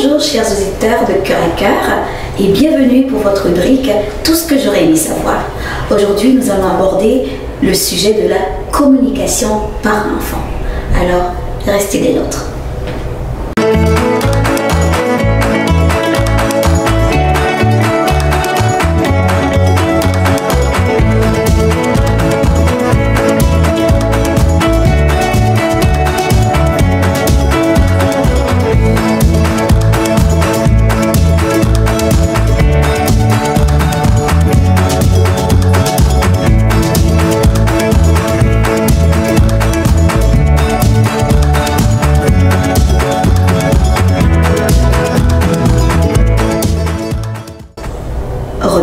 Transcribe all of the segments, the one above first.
Bonjour chers auditeurs de Cœur à Cœur et bienvenue pour votre rubrique Tout ce que j'aurais aimé savoir. Aujourd'hui nous allons aborder le sujet de la communication par enfant. Alors restez des nôtres.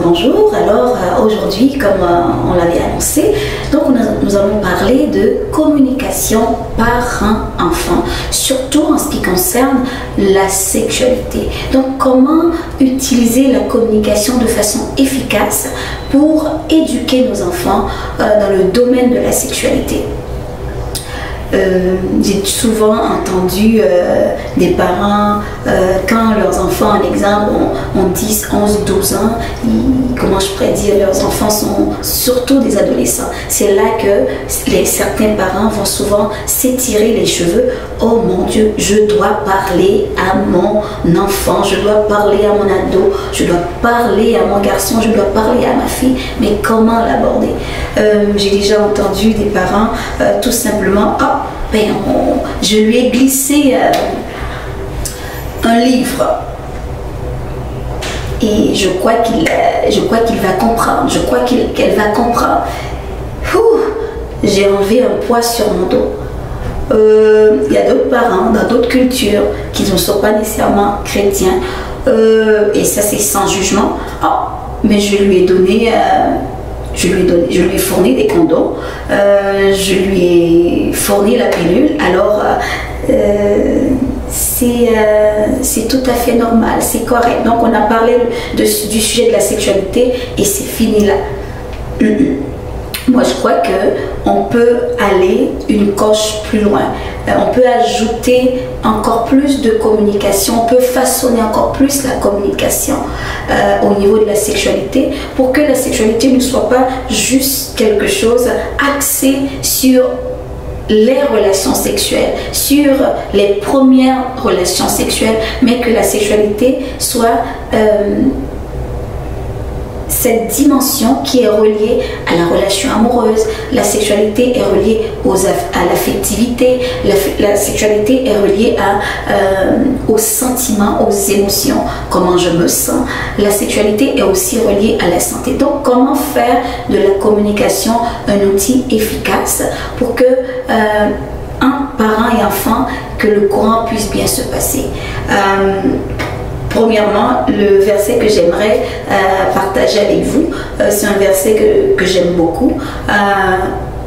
Bonjour, alors aujourd'hui comme on l'avait annoncé, donc nous allons parler de communication par un enfant, surtout en ce qui concerne la sexualité. Donc comment utiliser la communication de façon efficace pour éduquer nos enfants dans le domaine de la sexualité. J'ai souvent entendu des parents, quand leurs enfants, en exemple, ont 10, 11, 12 ans, comment je pourrais dire, leurs enfants sont surtout des adolescents. C'est là que certains parents vont souvent s'étirer les cheveux. Oh mon Dieu, je dois parler à mon enfant, je dois parler à mon ado, je dois parler à mon garçon, je dois parler à ma fille, mais comment l'aborder? J'ai déjà entendu des parents tout simplement, je lui ai glissé un livre et je crois qu'il va comprendre, je crois qu'elle va comprendre. J'ai enlevé un poids sur mon dos. Il y a d'autres parents dans d'autres cultures qui ne sont pas nécessairement chrétiens et ça c'est sans jugement. Mais je lui ai donné je lui ai fourni des condoms, je lui ai fourni la pilule, alors c'est tout à fait normal, c'est correct. Donc on a parlé du sujet de la sexualité et c'est fini là. Moi je crois qu'on peut aller une coche plus loin, on peut ajouter encore plus de communication, on peut façonner encore plus la communication au niveau de la sexualité pour que la sexualité ne soit pas juste quelque chose axé sur les relations sexuelles, sur les premières relations sexuelles, mais que la sexualité soit cette dimension qui est reliée à la relation amoureuse. La sexualité est reliée à l'affectivité, la sexualité est reliée aux sentiments, aux émotions, comment je me sens. La sexualité est aussi reliée à la santé. Donc comment faire de la communication un outil efficace pour que parents et enfants, que le courant puisse bien se passer. Premièrement, le verset que j'aimerais partager avec vous, c'est un verset que j'aime beaucoup.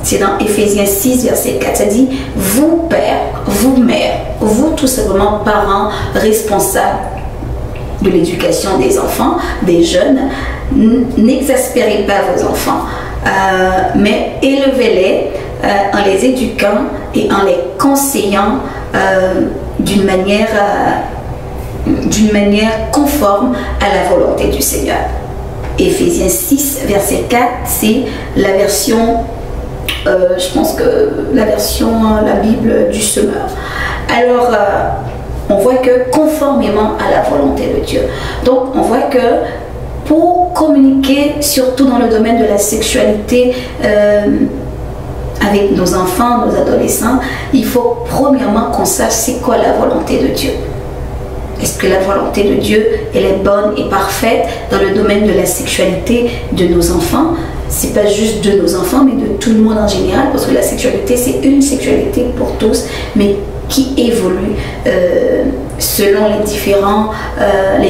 C'est dans Éphésiens 6, verset 4. Ça dit, vous pères, vous mères, vous tout simplement parents responsables de l'éducation des enfants, des jeunes, n'exaspérez pas vos enfants, mais élevez-les en les éduquant et en les conseillant d'une manière conforme à la volonté du Seigneur. Éphésiens 6, verset 4, c'est la version, je pense que la Bible du Semeur. Alors, on voit que conformément à la volonté de Dieu. Donc, on voit que pour communiquer, surtout dans le domaine de la sexualité, avec nos enfants, nos adolescents, il faut premièrement qu'on sache c'est quoi la volonté de Dieu. Est-ce que la volonté de Dieu, elle est bonne et parfaite dans le domaine de la sexualité de nos enfants? C'est pas juste de nos enfants, mais de tout le monde en général, parce que la sexualité, c'est une sexualité pour tous, mais qui évolue selon les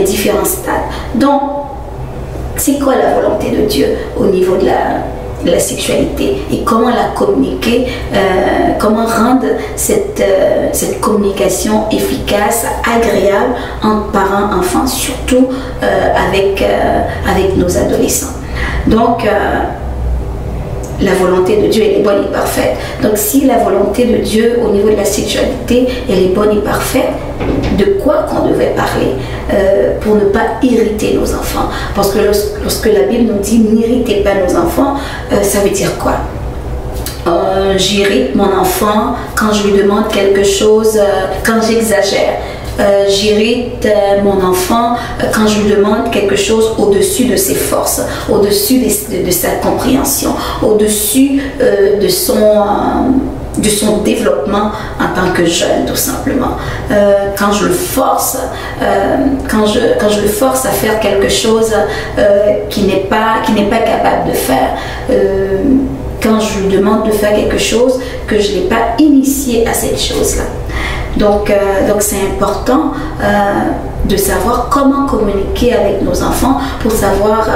différents stades. Donc, c'est quoi la volonté de Dieu au niveau de la sexualité et comment la communiquer, comment rendre cette communication efficace, agréable entre parents, enfants, surtout avec nos adolescents. Donc, la volonté de Dieu, elle est bonne et parfaite. Donc si la volonté de Dieu au niveau de la sexualité, elle est bonne et parfaite, de quoi qu'on devait parler pour ne pas irriter nos enfants? Parce que lorsque la Bible nous dit n'irritez pas nos enfants, ça veut dire quoi? J'irrite mon enfant quand je lui demande quelque chose, quand j'exagère. J'irrite mon enfant quand je lui demande quelque chose au-dessus de ses forces, au-dessus de sa compréhension, au-dessus de son développement en tant que jeune, tout simplement. Quand je le force, quand je le force à faire quelque chose qu'il n'est pas capable de faire, quand je lui demande de faire quelque chose que je n'ai pas initié à cette chose-là. Donc c'est important de savoir comment communiquer avec nos enfants pour savoir,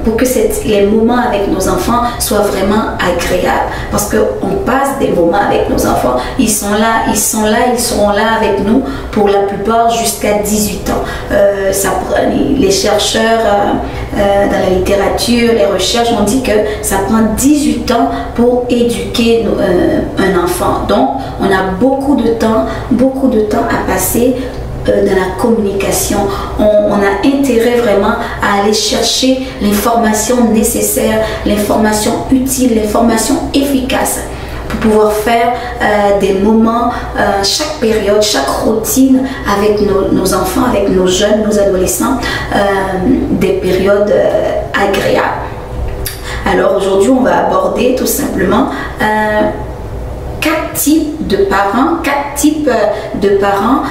pour que les moments avec nos enfants soient vraiment agréables. Parce qu'on passe des moments avec nos enfants. Ils seront là avec nous pour la plupart jusqu'à 18 ans. Les chercheurs dans la littérature, les recherches ont dit que ça prend 18 ans pour éduquer un enfant. Donc, on a beaucoup de temps à passer dans la communication. On a intérêt vraiment à aller chercher l'information nécessaire, l'information utile, l'information efficace pour pouvoir faire des moments, chaque période, chaque routine avec nos enfants, avec nos jeunes, nos adolescents, des périodes agréables. Alors aujourd'hui, on va aborder tout simplement 4 types de parents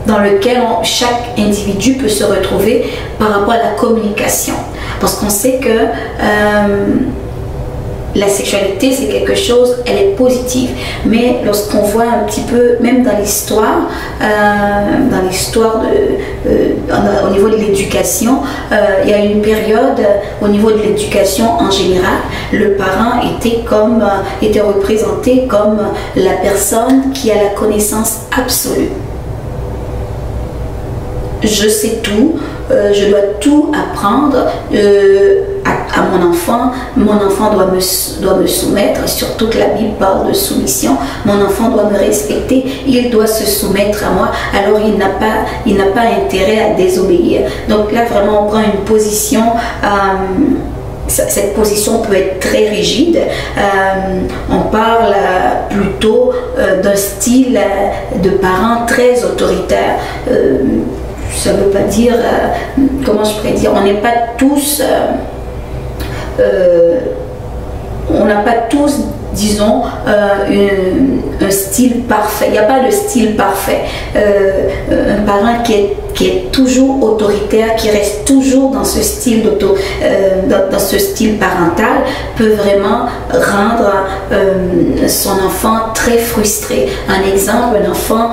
dans lesquels chaque individu peut se retrouver par rapport à la communication. Parce qu'on sait que la sexualité, c'est quelque chose, elle est positive. Mais lorsqu'on voit un petit peu, même dans l'histoire, au niveau de l'éducation, il y a une période, au niveau de l'éducation en général, le parent était représenté comme la personne qui a la connaissance absolue. Je sais tout, je dois tout apprendre à mon enfant doit me soumettre, surtout que la Bible parle de soumission. Mon enfant doit me respecter, il doit se soumettre à moi, alors il n'a pas intérêt à désobéir. Donc là vraiment on prend une position, cette position peut être très rigide. On parle plutôt d'un style de parent très autoritaire. Ça ne veut pas dire, comment je pourrais dire, on n'est pas tous, on n'a pas tous, disons, un style parfait. Il n'y a pas de style parfait. Un parent qui est toujours autoritaire, qui reste toujours dans ce style dans ce style parental, peut vraiment rendre son enfant très frustré. Un exemple, un enfant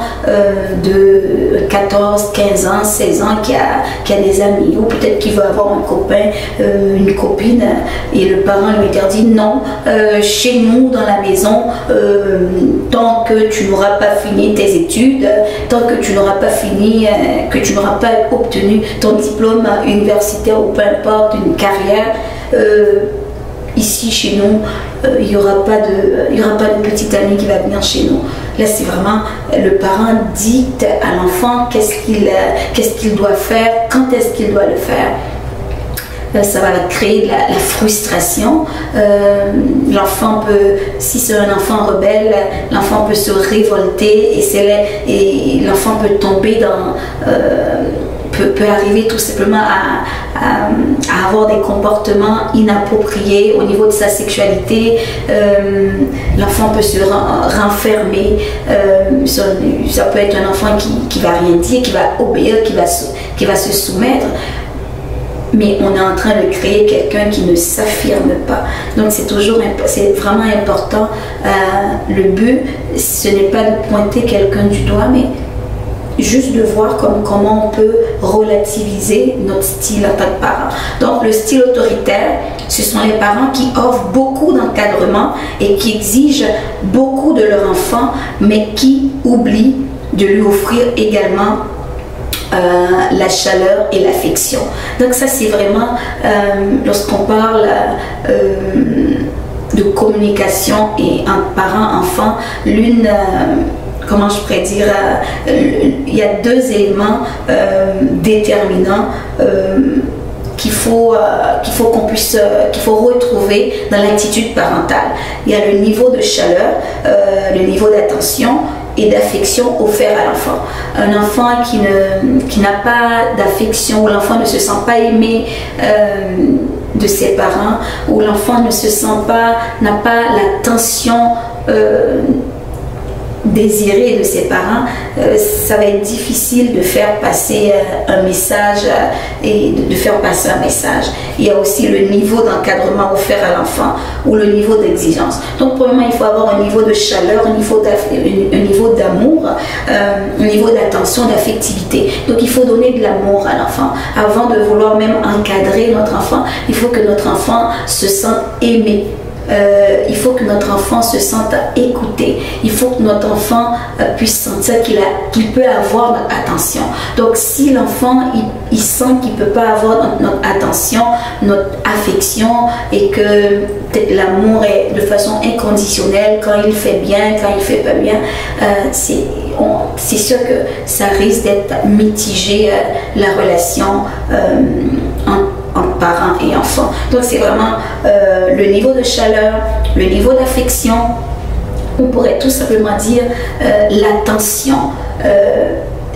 de 14, 15 ans, 16 ans qui a des amis, ou peut-être qu'il veut avoir un copain, une copine, et le parent lui interdit non, chez nous dans la maison, tant que tu n'auras pas fini tes études, tant que tu n'auras pas fini, que tu n'auras pas obtenu ton diplôme universitaire ou peu importe, une carrière, ici chez nous, il n'y aura pas de petit ami qui va venir chez nous. Là, c'est vraiment le parent dicte à l'enfant qu'est-ce qu'il doit faire, quand est-ce qu'il doit le faire. Ça va créer la frustration. L'enfant peut, si c'est un enfant rebelle, l'enfant peut se révolter et l'enfant peut tomber dans, peut arriver tout simplement à avoir des comportements inappropriés au niveau de sa sexualité. L'enfant peut se renfermer. Ça peut être un enfant qui va rien dire, qui va obéir, qui va se soumettre. Mais on est en train de créer quelqu'un qui ne s'affirme pas. Donc c'est vraiment important. Le but, ce n'est pas de pointer quelqu'un du doigt, mais juste de voir comment on peut relativiser notre style en tant que parent. Donc le style autoritaire, ce sont les parents qui offrent beaucoup d'encadrement et qui exigent beaucoup de leur enfant, mais qui oublient de lui offrir également la chaleur et l'affection. Donc ça c'est vraiment, lorsqu'on parle de communication et un parent-enfant, comment je pourrais dire, il y a deux éléments déterminants qu'il faut retrouver dans l'attitude parentale. Il y a le niveau de chaleur, le niveau d'attention et d'affection offert à l'enfant. Un enfant qui n'a pas d'affection, où l'enfant ne se sent pas aimé de ses parents, où l'enfant ne se sent pas, n'a pas l'attention désirée de ses parents, ça va être difficile de faire passer un message et de faire passer un message. Il y a aussi le niveau d'encadrement offert à l'enfant ou le niveau d'exigence. Donc premièrement, il faut avoir un niveau de chaleur, un niveau d'amour, un niveau d'attention, d'affectivité. Donc il faut donner de l'amour à l'enfant. Avant de vouloir même encadrer notre enfant, il faut que notre enfant se sente aimé. Il faut que notre enfant se sente écouté. Il faut que notre enfant puisse sentir qu'il peut avoir notre attention. Donc si l'enfant il sent qu'il ne peut pas avoir notre attention, notre affection, et que l'amour est de façon inconditionnelle, quand il fait bien, quand il ne fait pas bien, c'est sûr que ça risque d'être mitigé, la relation entre parents et enfants. Donc c'est vraiment le niveau de chaleur, le niveau d'affection, on pourrait tout simplement dire l'attention.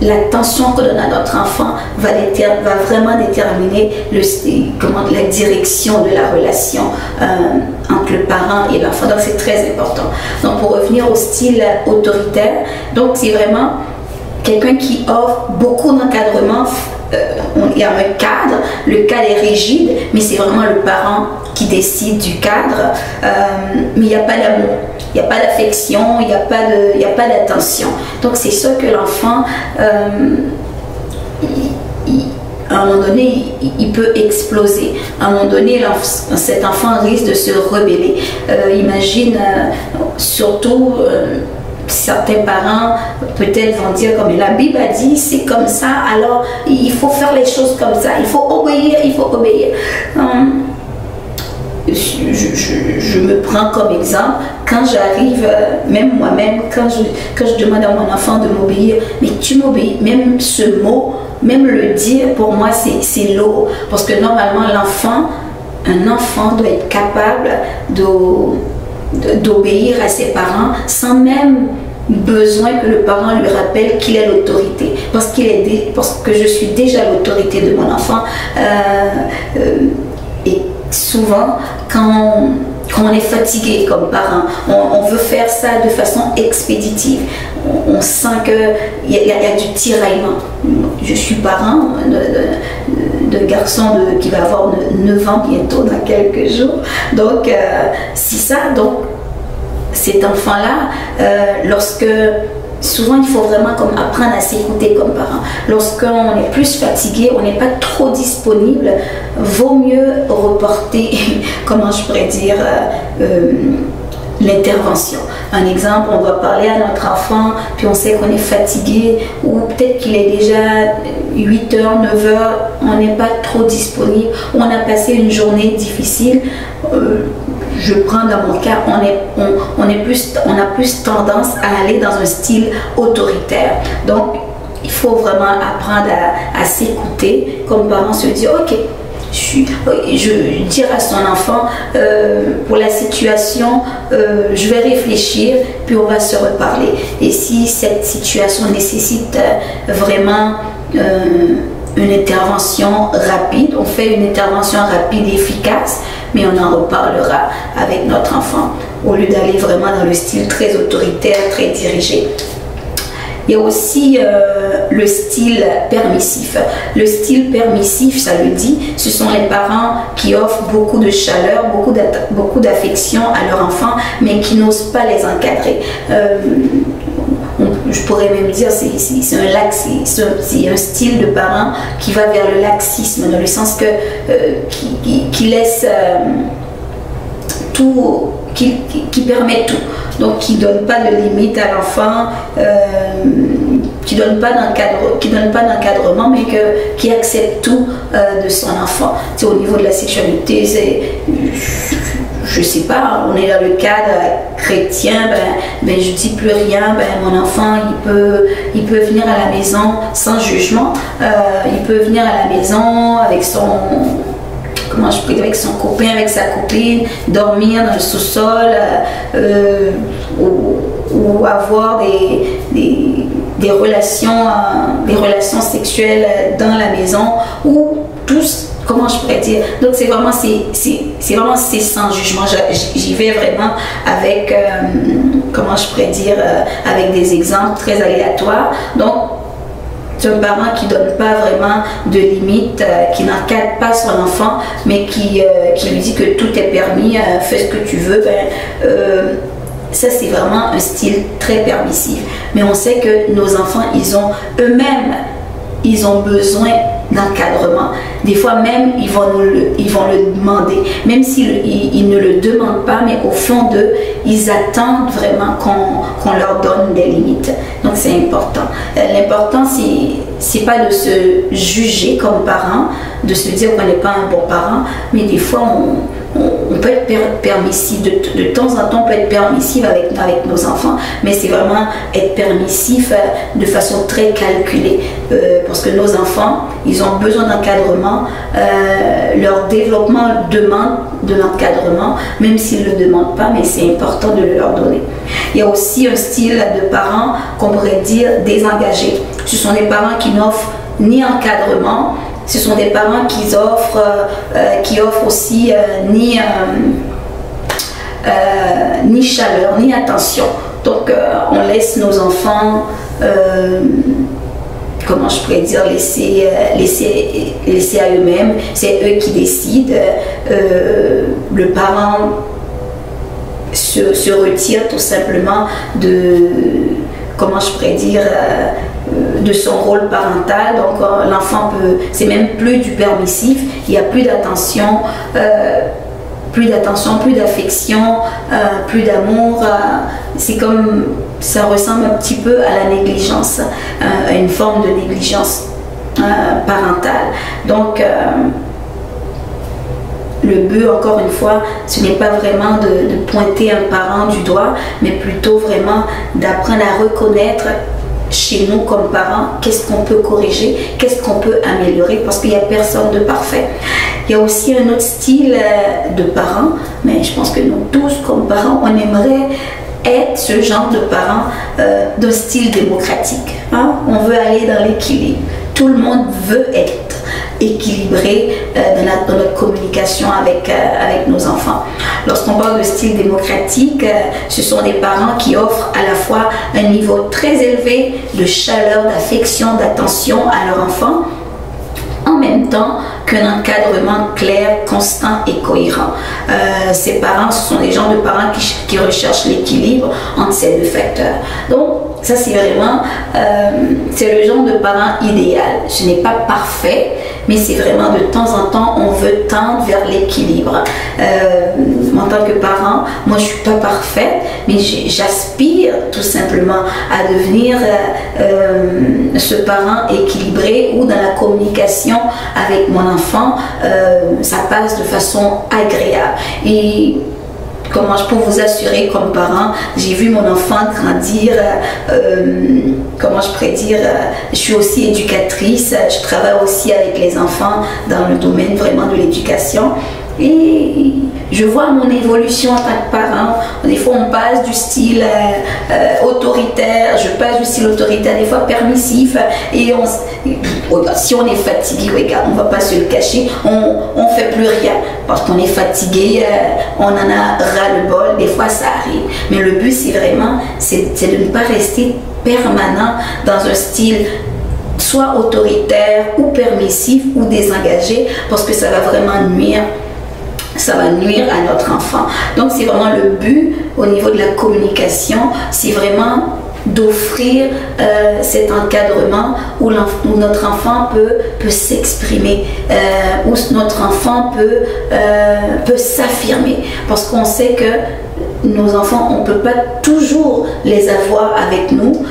L'attention que donne à notre enfant va vraiment déterminer la direction de la relation entre le parent et l'enfant. Donc c'est très important. Donc pour revenir au style autoritaire, donc c'est vraiment quelqu'un qui offre beaucoup d'encadrement. Il y a un cadre, le cadre est rigide, mais c'est vraiment le parent qui décide du cadre, mais il n'y a pas d'amour, il n'y a pas d'affection, il n'y a pas d'attention. Donc c'est sûr que l'enfant, à un moment donné, il peut exploser. À un moment donné, cet enfant risque de se rebeller. Imagine, surtout... certains parents peut-être vont dire comme la Bible a dit, c'est comme ça, alors il faut faire les choses comme ça, il faut obéir, il faut obéir. Je me prends comme exemple, quand j'arrive, même moi-même, quand je demande à mon enfant de m'obéir, mais tu m'obéis, même ce mot, même le dire, pour moi c'est lourd, parce que normalement un enfant doit être capable d'obéir à ses parents sans même besoin que le parent lui rappelle qu'il est l'autorité, parce que je suis déjà l'autorité de mon enfant. Et souvent quand on est fatigué comme parent, on veut faire ça de façon expéditive, on sent qu'il y a du tiraillement. Je suis parent de garçon qui va avoir 9 ans bientôt, dans quelques jours. Donc c'est ça. Donc cet enfant-là, souvent il faut vraiment apprendre à s'écouter comme parent. Lorsqu'on est plus fatigué, on n'est pas trop disponible, vaut mieux reporter, comment je pourrais dire, l'intervention. Un exemple, on doit parler à notre enfant, puis on sait qu'on est fatigué, ou peut-être qu'il est déjà 8 h, 9 h, on n'est pas trop disponible, ou on a passé une journée difficile. Je prends dans mon cas, on a plus tendance à aller dans un style autoritaire. Donc, il faut vraiment apprendre à s'écouter comme parent, se dire, ok, je dire à son enfant, pour la situation, je vais réfléchir, puis on va se reparler. Et si cette situation nécessite vraiment une intervention rapide, on fait une intervention rapide et efficace, mais on en reparlera avec notre enfant, au lieu d'aller vraiment dans le style très autoritaire, très dirigé. Il y a aussi le style permissif. Le style permissif, ça le dit, ce sont les parents qui offrent beaucoup de chaleur, beaucoup d'affection à leur enfant, mais qui n'osent pas les encadrer. Je pourrais même dire c'est un style de parent qui va vers le laxisme, dans le sens que qui laisse tout, qui permet tout, donc qui ne donne pas de limite à l'enfant, donne pas d'encadrement, mais qui accepte tout de son enfant. Tu sais, au niveau de la sexualité, c'est, je sais pas, on est dans le cadre chrétien, ben je dis plus rien, mon enfant il peut venir à la maison sans jugement, il peut venir à la maison avec avec son copain, avec sa copine, dormir dans le sous-sol, ou avoir des relations sexuelles dans la maison, ou tous. Comment je pourrais dire? Donc c'est vraiment c'est sans jugement. J'y vais vraiment avec comment je pourrais dire, avec des exemples très aléatoires. Donc c'est un parent qui ne donne pas vraiment de limites, qui n'encadre pas son enfant, mais qui lui dit que tout est permis, fais ce que tu veux. Ça c'est vraiment un style très permissif. Mais on sait que nos enfants, ils ont besoin d'encadrement. Des fois même, ils vont le demander. Même s'ils ne le demandent pas, mais au fond d'eux, ils attendent vraiment qu'on leur donne des limites. Donc c'est important. L'important, c'est pas de se juger comme parent, de se dire qu'on n'est pas un bon parent, mais des fois, on peut être permissif, de temps en temps on peut être permissif avec nos enfants, mais c'est vraiment être permissif de façon très calculée, parce que nos enfants, ils ont besoin d'encadrement, leur développement demande de l'encadrement, même s'ils ne le demandent pas, mais c'est important de le leur donner. Il y a aussi un style de parents qu'on pourrait dire désengagés. Ce sont des parents qui n'offrent ni encadrement. Ce sont des parents qui offrent aussi ni chaleur, ni attention. Donc, on laisse nos enfants, comment je pourrais dire, laisser à eux-mêmes. C'est eux qui décident. Le parent se retire tout simplement comment je pourrais dire, de son rôle parental. Donc l'enfant c'est même plus du permissif, il n'y a plus d'attention, plus d'affection, plus d'amour. C'est comme, ça ressemble un petit peu à la négligence, à une forme de négligence parentale. Donc le but, encore une fois, ce n'est pas vraiment de pointer un parent du doigt, mais plutôt vraiment d'apprendre à reconnaître chez nous comme parents, qu'est-ce qu'on peut corriger, qu'est-ce qu'on peut améliorer, parce qu'il n'y a personne de parfait. Il y a aussi un autre style de parents, mais je pense que nous tous comme parents, on aimerait être ce genre de parents d'un style démocratique. Hein? On veut aller dans l'équilibre. Tout le monde veut être équilibré dans notre communication avec nos enfants. Lorsqu'on parle de style démocratique, ce sont des parents qui offrent à la fois un niveau très élevé de chaleur, d'affection, d'attention à leur enfant, en même temps qu'un encadrement clair, constant et cohérent. Ces parents, ce sont des genres de parents qui recherchent l'équilibre entre ces deux facteurs. Donc, ça c'est vraiment, c'est le genre de parent idéal. Ce n'est pas parfait, mais c'est vraiment de temps en temps, on veut tendre vers l'équilibre. En tant que parent, moi je ne suis pas parfaite, mais j'aspire tout simplement à devenir ce parent équilibré, où dans la communication avec mon enfant, ça passe de façon agréable. Et comment je peux vous assurer comme parent, j'ai vu mon enfant grandir, comment je pourrais dire, je suis aussi éducatrice, je travaille aussi avec les enfants dans le domaine vraiment de l'éducation. Et je vois mon évolution en tant que parent. Des fois, on passe du style autoritaire, je passe du style autoritaire, des fois permissif. Et si on est fatigué, regarde, on ne va pas se le cacher, on ne fait plus rien. Parce qu'on est fatigué, on en a ras-le-bol, des fois ça arrive. Mais le but, c'est vraiment, c'est de ne pas rester permanent dans un style soit autoritaire ou permissif ou désengagé, parce que ça va vraiment nuire. Ça va nuire à notre enfant. Donc c'est vraiment le but au niveau de la communication, c'est vraiment d'offrir cet encadrement où notre enfant peut s'exprimer, où notre enfant peut s'affirmer. Parce qu'on sait que nos enfants, on ne peut pas toujours les avoir avec nous.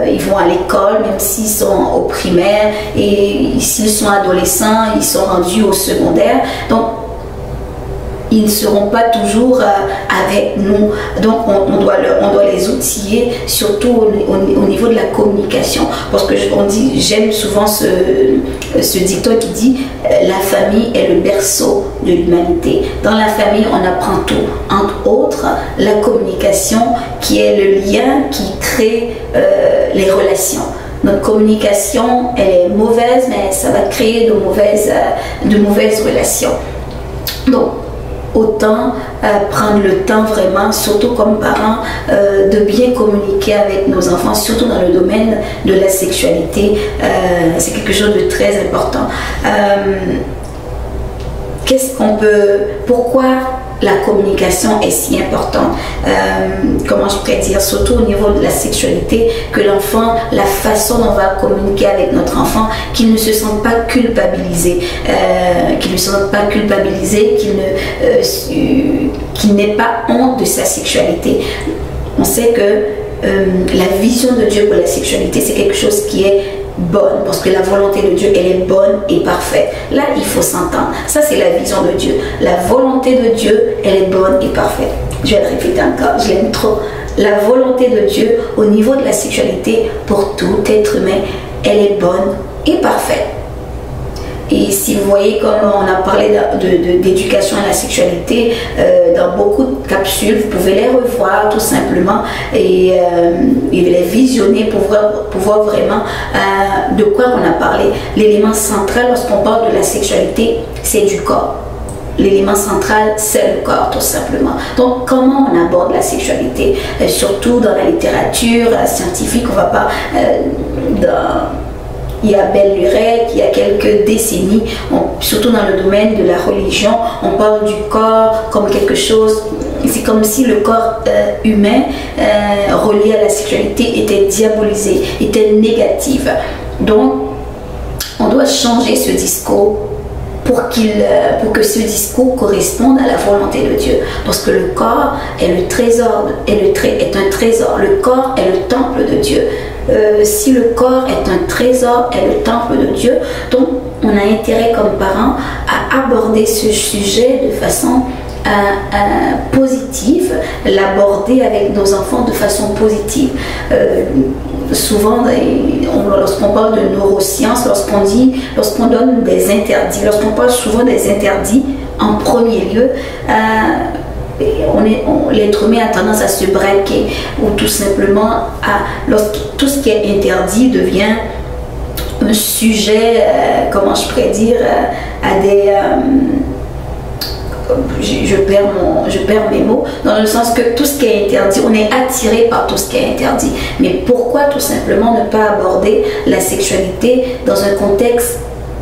Ils vont à l'école, même s'ils sont au primaire, et s'ils sont adolescents, ils sont rendus au secondaire. Donc, ils ne seront pas toujours avec nous. Donc, on doit les outiller, surtout au niveau de la communication. Parce que j'aime souvent ce dicton qui dit la famille est le berceau de l'humanité. Dans la famille, on apprend tout. Entre autres, la communication qui est le lien qui crée les relations. Notre communication, elle est mauvaise, mais ça va créer de mauvaises relations. Donc, autant prendre le temps vraiment, surtout comme parents, de bien communiquer avec nos enfants, surtout dans le domaine de la sexualité. C'est quelque chose de très important. Pourquoi la communication est si importante? Comment je pourrais dire, surtout au niveau de la sexualité, que l'enfant, la façon dont on va communiquer avec notre enfant, qu'il ne se sente pas culpabilisé, qu'il n'ait pas honte de sa sexualité. On sait que la vision de Dieu pour la sexualité, c'est quelque chose qui est bonne, parce que la volonté de Dieu, elle est bonne et parfaite. Là, il faut s'entendre. Ça, c'est la vision de Dieu. La volonté de Dieu, elle est bonne et parfaite. Je vais le répéter encore, je l'aime trop. La volonté de Dieu au niveau de la sexualité pour tout être humain, elle est bonne et parfaite. Et si vous voyez comme on a parlé d'éducation à la sexualité dans beaucoup de capsules, vous pouvez les revoir tout simplement et les visionner pour voir vraiment de quoi on a parlé. L'élément central lorsqu'on parle de la sexualité, c'est du corps. L'élément central, c'est le corps, tout simplement. Donc, comment on aborde la sexualité? Surtout dans la littérature scientifique, on va pas il y a belle lurette, il y a quelques décennies, surtout dans le domaine de la religion, on parle du corps comme quelque chose, c'est comme si le corps humain relié à la sexualité était diabolisé, était négatif. Donc, on doit changer ce discours pour que ce discours corresponde à la volonté de Dieu. Parce que le corps est le trésor, est un trésor. Le corps est le temple de Dieu. Si le corps est un trésor, est le temple de Dieu, donc on a intérêt comme parents à aborder ce sujet de façon positive, l'aborder avec nos enfants de façon positive. Souvent, lorsqu'on parle de neurosciences, lorsqu'on donne des interdits, lorsqu'on parle souvent des interdits en premier lieu, l'être humain a tendance à se braquer ou tout simplement tout ce qui est interdit devient un sujet, comment je pourrais dire, à des... je perds mes mots, dans le sens que tout ce qui est interdit, on est attiré par tout ce qui est interdit. Mais pourquoi tout simplement ne pas aborder la sexualité dans un contexte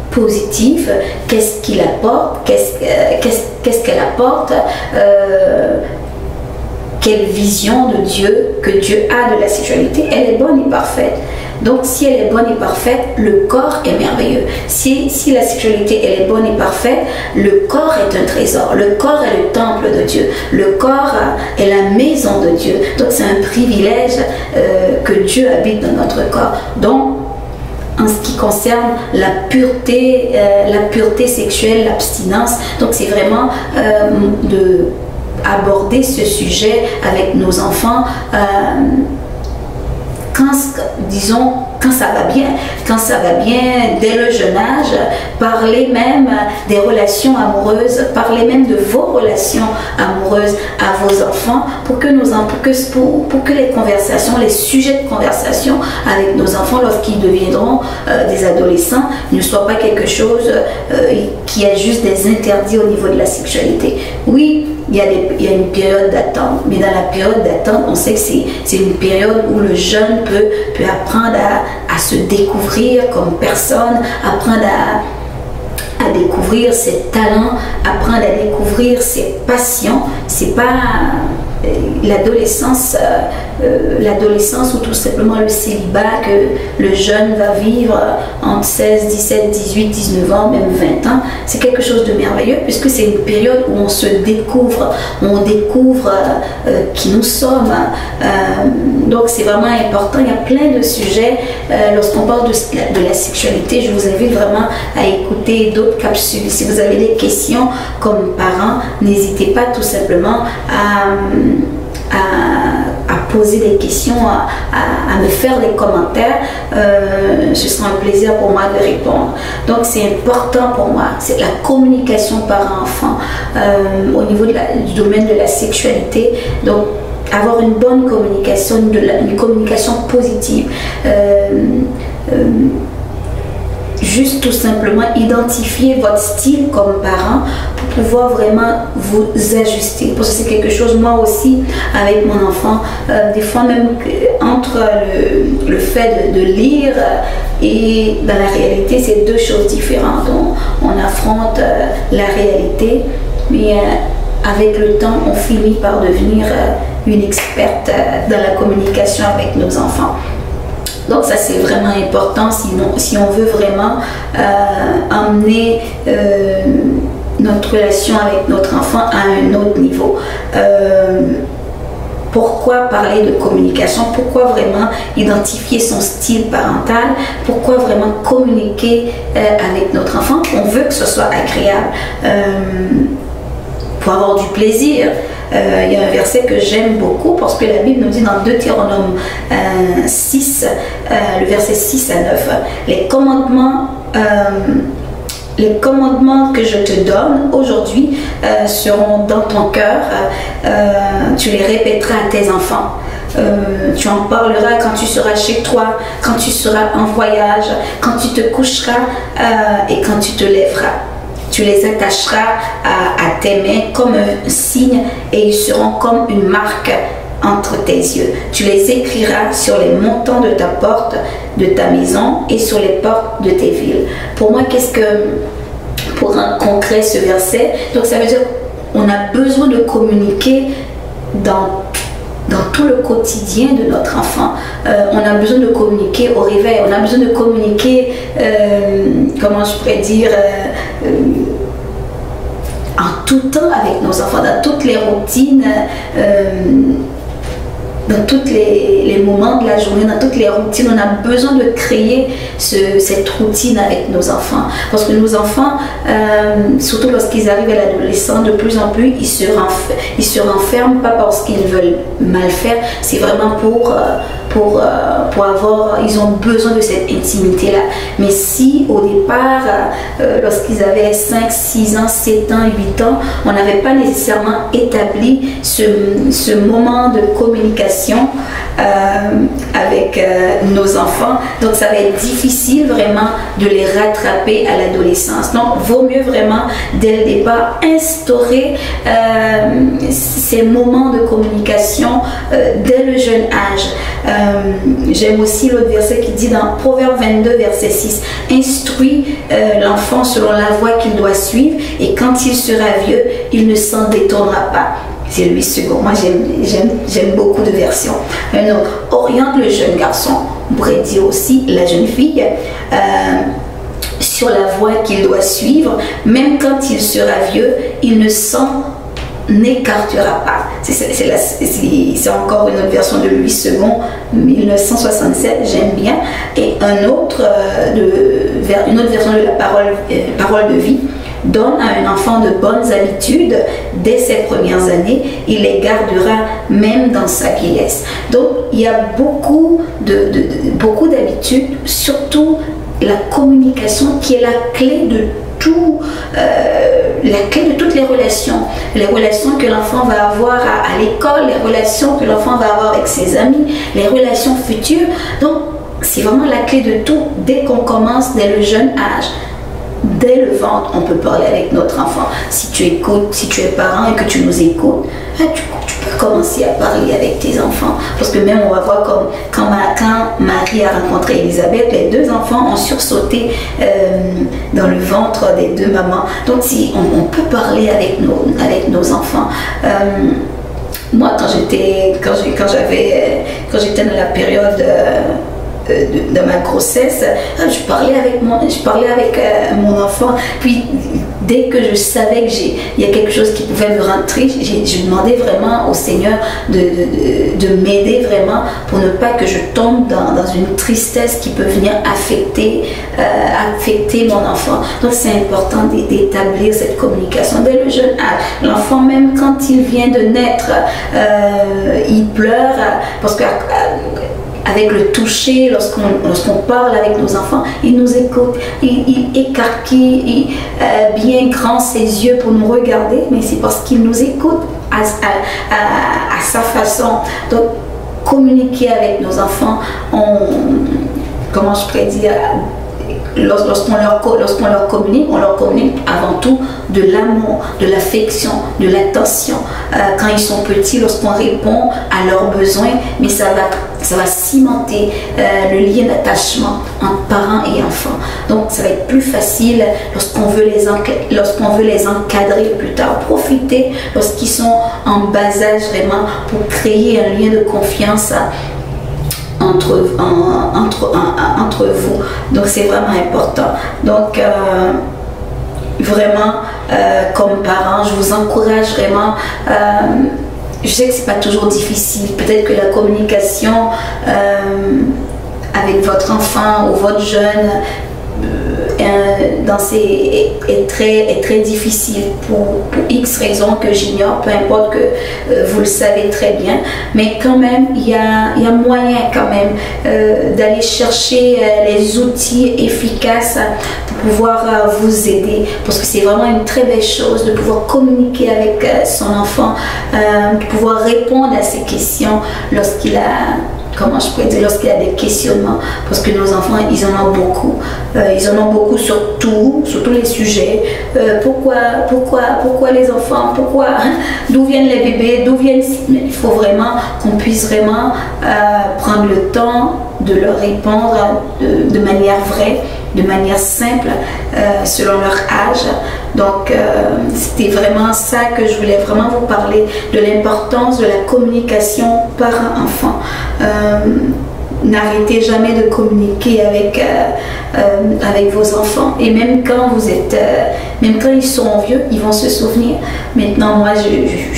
positif? Qu'est-ce qu'il apporte? Qu'est-ce qu'elle apporte? Quelle vision de Dieu que Dieu a de la sexualité? Elle est bonne et parfaite. Donc, si elle est bonne et parfaite, le corps est merveilleux. Si la sexualité elle est bonne et parfaite, le corps est un trésor. Le corps est le temple de Dieu. Le corps est la maison de Dieu. Donc, c'est un privilège que Dieu habite dans notre corps. Donc, en ce qui concerne la pureté sexuelle, l'abstinence, donc c'est vraiment de aborder ce sujet avec nos enfants quand ça va bien dès le jeune âge, parler même des relations amoureuses, parler même de vos relations amoureuses à vos enfants pour que les conversations, les sujets de conversation avec nos enfants lorsqu'ils deviendront des adolescents ne soient pas quelque chose qui a juste des interdits au niveau de la sexualité. Oui, il y a une période d'attente, mais dans la période d'attente, on sait que c'est une période où le jeune peut apprendre à se découvrir comme personne, apprendre à découvrir ses talents, apprendre à découvrir ses passions. C'est pas l'adolescence ou tout simplement le célibat que le jeune va vivre entre 16, 17, 18, 19 ans, même 20 ans, c'est quelque chose de merveilleux puisque c'est une période où on se découvre, où on découvre qui nous sommes. Donc c'est vraiment important. Il y a plein de sujets. Lorsqu'on parle de la sexualité, je vous invite vraiment à écouter d'autres capsules. Si vous avez des questions comme parents, n'hésitez pas tout simplement à poser des questions, à me faire des commentaires. Ce sera un plaisir pour moi de répondre. Donc c'est important pour moi, c'est la communication parent-enfant au niveau du domaine de la sexualité. Donc avoir une bonne communication, une communication positive. Juste tout simplement identifier votre style comme parent pour pouvoir vraiment vous ajuster. Parce que c'est quelque chose, moi aussi, avec mon enfant, des fois même entre le fait de lire et dans la réalité, c'est deux choses différentes. On affronte la réalité, mais avec le temps, on finit par devenir une experte dans la communication avec nos enfants. Donc ça c'est vraiment important si on veut vraiment emmener notre relation avec notre enfant à un autre niveau. Pourquoi parler de communication? Pourquoi vraiment identifier son style parental? Pourquoi vraiment communiquer avec notre enfant? On veut que ce soit agréable, pour avoir du plaisir. Il y a un verset que j'aime beaucoup parce que la Bible nous dit dans Deutéronome 6, le verset 6 à 9, les commandements que je te donne aujourd'hui seront dans ton cœur, tu les répéteras à tes enfants. Tu en parleras quand tu seras chez toi, quand tu seras en voyage, quand tu te coucheras et quand tu te lèveras. Tu les attacheras à tes mains comme un signe et ils seront comme une marque entre tes yeux. Tu les écriras sur les montants de ta porte, de ta maison et sur les portes de tes villes. Pour moi, pour rendre concret ce verset, donc ça veut dire qu'on a besoin de communiquer dans tout le quotidien de notre enfant. On a besoin de communiquer au réveil, on a besoin de communiquer, comment je pourrais dire, en tout temps avec nos enfants, dans toutes les routines, dans tous les moments de la journée, dans toutes les routines. On a besoin de créer cette routine avec nos enfants. Parce que nos enfants, surtout lorsqu'ils arrivent à l'adolescence, de plus en plus, ils se renferment, pas parce qu'ils veulent mal faire, c'est vraiment ils ont besoin de cette intimité-là. Mais si au départ, lorsqu'ils avaient 5, 6 ans, 7 ans, 8 ans, on n'avait pas nécessairement établi ce moment de communication avec nos enfants, donc ça va être difficile vraiment de les rattraper à l'adolescence. Donc vaut mieux vraiment dès le départ instaurer ces moments de communication dès le jeune âge. J'aime aussi l'autre verset qui dit dans Proverbe 22 verset 6, instruis l'enfant selon la voie qu'il doit suivre et quand il sera vieux il ne s'en détournera pas. C'est Louis II. Moi j'aime beaucoup de versions. Un autre, oriente le jeune garçon, on pourrait dire aussi la jeune fille, sur la voie qu'il doit suivre, même quand il sera vieux, il ne s'en n'écartera pas. C'est encore une autre version de Louis II, 1967, j'aime bien. Et une autre version de la parole de vie. Donne à un enfant de bonnes habitudes dès ses premières années, il les gardera même dans sa vieillesse. Donc il y a beaucoup d'habitudes, surtout la communication qui est la clé de tout, la clé de toutes les relations que l'enfant va avoir à l'école, les relations que l'enfant va avoir avec ses amis, les relations futures. Donc c'est vraiment la clé de tout dès qu'on commence, dès le jeune âge. Dès le ventre, on peut parler avec notre enfant. Si tu écoutes, si tu es parent et que tu nous écoutes, tu peux commencer à parler avec tes enfants. Parce que même on va voir comme quand Marie a rencontré Élisabeth, les deux enfants ont sursauté dans le ventre des deux mamans. Donc si on peut parler avec nos enfants. moi, quand j'étais dans la période de ma grossesse, je parlais avec mon enfant. Puis dès que je savais qu'il y a quelque chose qui pouvait me rendre triste, je demandais vraiment au Seigneur de m'aider vraiment pour ne pas que je tombe dans une tristesse qui peut venir affecter mon enfant. Donc c'est important d'établir cette communication dès le jeune âge. L'enfant, même quand il vient de naître, il pleure parce que avec le toucher, lorsqu'on parle avec nos enfants, il nous écoute, il écarquille bien grand ses yeux pour nous regarder, mais c'est parce qu'il nous écoute à sa façon. Donc, communiquer avec nos enfants, comment je pourrais dire, lorsqu'on leur communique, on leur communique avant tout de l'amour, de l'affection, de l'attention. Quand ils sont petits, lorsqu'on répond à leurs besoins, mais ça va cimenter le lien d'attachement entre parents et enfants. Donc ça va être plus facile lorsqu'on veut les encadrer plus tard. Profiter lorsqu'ils sont en bas âge vraiment pour créer un lien de confiance entre vous. Donc c'est vraiment important. Donc vraiment comme parents, je vous encourage vraiment. Je sais que c'est pas toujours difficile. Peut-être que la communication avec votre enfant ou votre jeune est très difficile pour X raisons que j'ignore, peu importe que vous le savez très bien, mais quand même il y a moyen quand même d'aller chercher les outils efficaces pour pouvoir vous aider, parce que c'est vraiment une très belle chose de pouvoir communiquer avec son enfant, de pouvoir répondre à ses questions lorsqu'il a des questionnements, parce que nos enfants, ils en ont beaucoup. Ils en ont beaucoup sur tous les sujets. Pourquoi les enfants? D'où viennent les bébés? Il faut vraiment qu'on puisse vraiment prendre le temps de leur répondre de manière vraie, de manière simple, selon leur âge. Donc c'était vraiment ça que je voulais vraiment vous parler, de l'importance de la communication parent-enfant. N'arrêtez jamais de communiquer avec vos enfants, et même quand ils sont vieux, ils vont se souvenir. Maintenant, moi je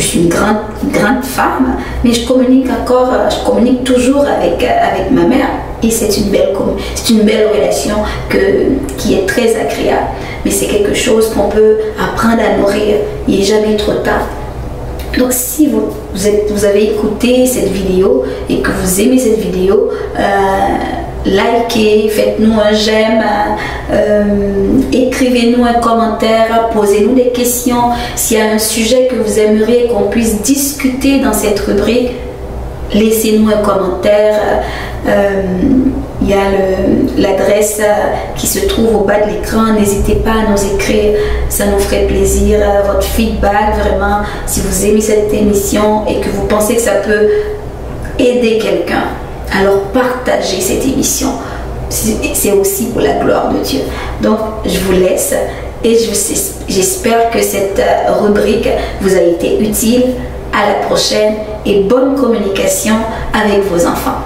suis une grande femme, mais je communique toujours avec ma mère, et c'est une belle relation qui est très agréable. Mais c'est quelque chose qu'on peut apprendre à nourrir. Il n'est jamais trop tard. Donc si vous avez écouté cette vidéo et que vous aimez cette vidéo, likez, faites-nous un j'aime, écrivez-nous un commentaire, posez-nous des questions. S'il y a un sujet que vous aimeriez qu'on puisse discuter dans cette rubrique, laissez-nous un commentaire. Il y a l'adresse qui se trouve au bas de l'écran. N'hésitez pas à nous écrire, ça nous ferait plaisir. Votre feedback, vraiment, si vous aimez cette émission et que vous pensez que ça peut aider quelqu'un, alors partagez cette émission. C'est aussi pour la gloire de Dieu. Donc je vous laisse, et j'espère que cette rubrique vous a été utile. À la prochaine, et bonne communication avec vos enfants.